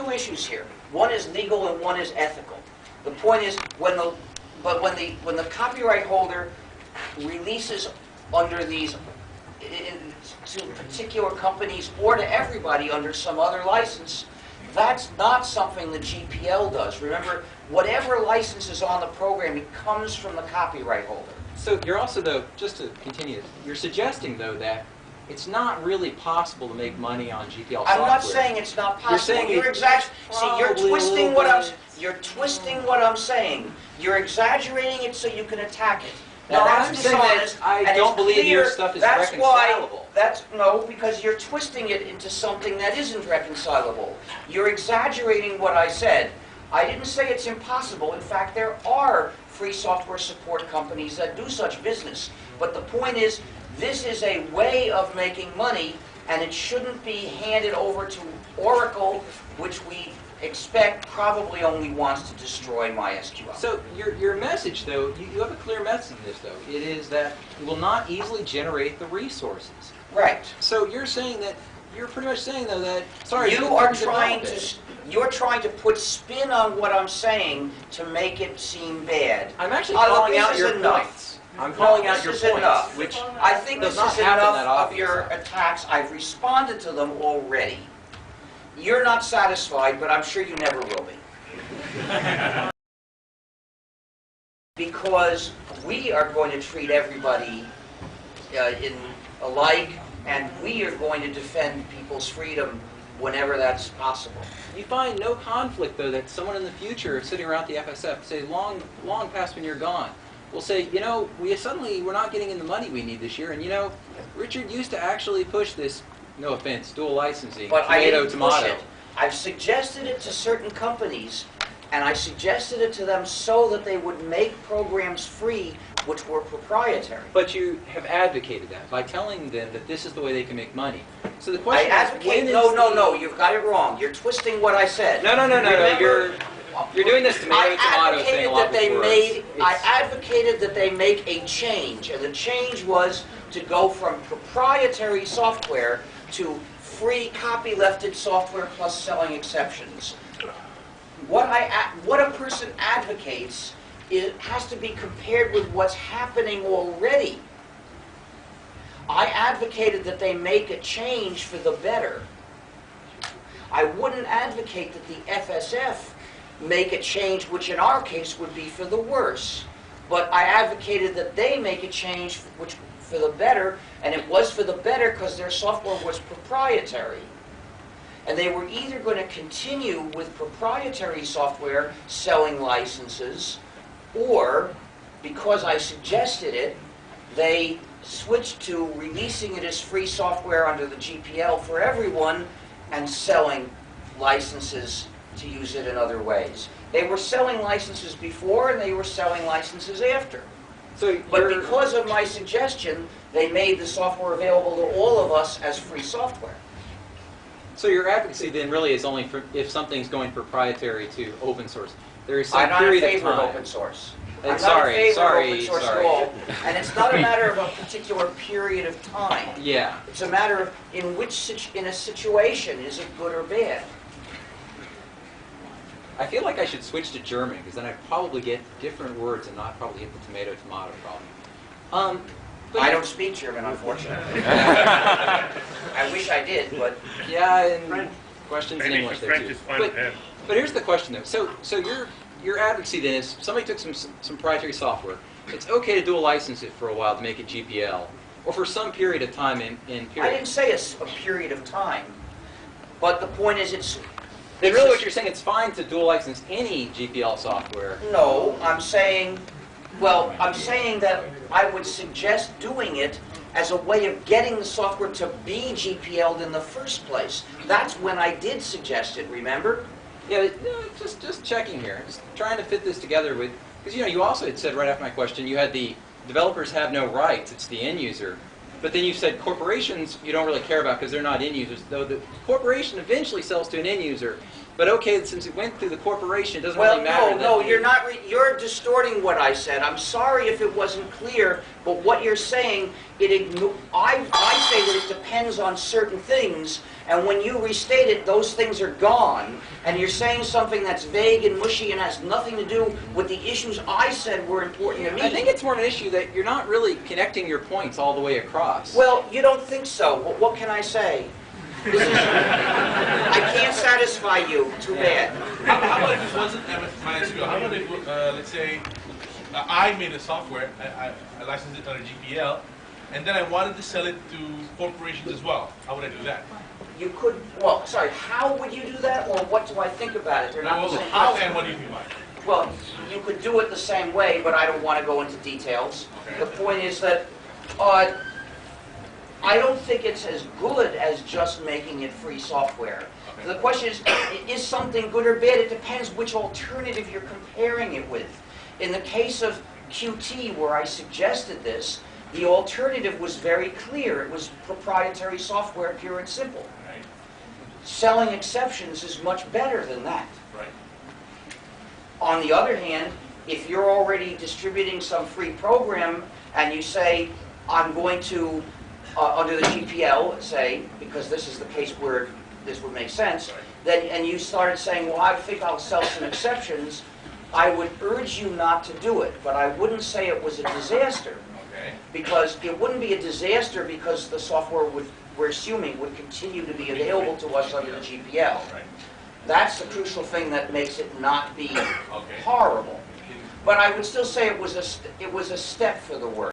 two issues here. One is legal and one is ethical. The point is, when the copyright holder releases under these to particular companies or to everybody under some other license, that's not something the GPL does. Remember, whatever license is on the program, it comes from the copyright holder. So you're also, though, just to continue, you're suggesting, though, that it's not really possible to make money on GPL software. I'm not saying it's not possible. You're saying See, you're twisting what I'm saying. You're exaggerating it so you can attack it. Now, I'm saying that I don't believe your stuff is reconcilable. No, because you're twisting it into something that isn't reconcilable. You're exaggerating what I said. I didn't say it's impossible. In fact, there are free software support companies that do such business. But the point is, this is a way of making money, and it shouldn't be handed over to Oracle, which we expect probably only wants to destroy MySQL. So your message, though, you have a clear message in this, though. It is that it will not easily generate the resources. Right. So you're saying that, you're pretty much saying, though, that, you're trying to put spin on what I'm saying to make it seem bad. I'm actually calling out your points. I'm calling out your points, which I think this is enough of your attacks. I've responded to them already. You're not satisfied, but I'm sure you never will be. Because we are going to treat everybody alike, and we are going to defend people's freedom whenever that's possible. You find no conflict, though, that someone in the future sitting around the FSF, say long past when you're gone, will say, you know, we're not getting in the money we need this year, and you know, Richard used to actually push this, no offense, dual licensing, but tomato, I didn't tomato. push it. I've suggested it to certain companies, and I suggested it to them so that they would make programs free which were proprietary. But you have advocated that by telling them that this is the way they can make money. So the question No, you've got it wrong. You're twisting what I said. No. You're doing this tomato thing a lot with words. I advocated that they make a change, and the change was to go from proprietary software to free copylefted software plus selling exceptions. What a person advocates has to be compared with what's happening already. I advocated that they make a change for the better. I wouldn't advocate that the FSF make a change, which in our case would be for the worse. But I advocated that they make a change which for the better, and it was for the better because their software was proprietary. And they were either going to continue with proprietary software selling licenses, or, because I suggested it, they switched to releasing it as free software under the GPL for everyone and selling licenses to use it in other ways. They were selling licenses before and they were selling licenses after. But because of my suggestion, they made the software available to all of us as free software. So your advocacy then really is only for if something's going proprietary to open source. There is some I'm not in period favor of time. of open source. I'm not in favor of open source at all. And it's not a matter of a particular period of time. Yeah. It's a matter of in a situation, is it good or bad? I feel like I should switch to German, because then I'd probably get different words and not probably get the tomato-tomato problem. I don't speak German, unfortunately. I wish I did, but... Yeah, and questions in English there too. But here's the question, though. So your advocacy then is, somebody took some proprietary software. It's okay to dual license it for a while to make it GPL, or for some period of time in period. I didn't say a period of time, but the point is it's... Then really what you're saying, it's fine to dual license any GPL software. No, I'm saying that I would suggest doing it as a way of getting the software to be GPL'd in the first place. That's when I did suggest it, remember? Yeah, just checking here. Just trying to fit this together with, because you also had said right after my question, you had the developers have no rights, it's the end user. But then you said corporations you don't really care about because they're not end users, though the corporation eventually sells to an end user. But okay, since it went through the corporation, it doesn't Well, really matter. no, you're distorting what I said. I'm sorry if it wasn't clear, but what you're saying, I say that it depends on certain things, and when you restate it, those things are gone, and you're saying something that's vague and mushy and has nothing to do with the issues I said were important to me. I think it's more of an issue that you're not really connecting your points all the way across. Well, you don't think so, but what can I say? I can't satisfy you. Too bad. How about if it wasn't MSQ? How about if, let's say, I made a software, I licensed it under GPL, and then I wanted to sell it to corporations as well. How would I do that? You could, well, sorry, how would you do that, or what do I think about it? They're not the same How question. and what do you think about it? Well, you could do it the same way, but I don't want to go into details. Okay. The point is that I don't think it's as good as just making it free software. Okay. The question is something good or bad? It depends which alternative you're comparing it with. In the case of QT, where I suggested this, the alternative was very clear. It was proprietary software, pure and simple. Right. Selling exceptions is much better than that. Right. On the other hand, if you're already distributing some free program and you say, I'm going to, under the GPL, say, because this is the case where this would make sense, then, and you started saying, well, I think I'll sell some exceptions, I would urge you not to do it, but I wouldn't say it was a disaster. Okay. Because it wouldn't be a disaster because the software we're assuming would continue to be available to us under the GPL. Right. That's the crucial thing that makes it not be Okay. horrible. But I would still say it was a step for the worse.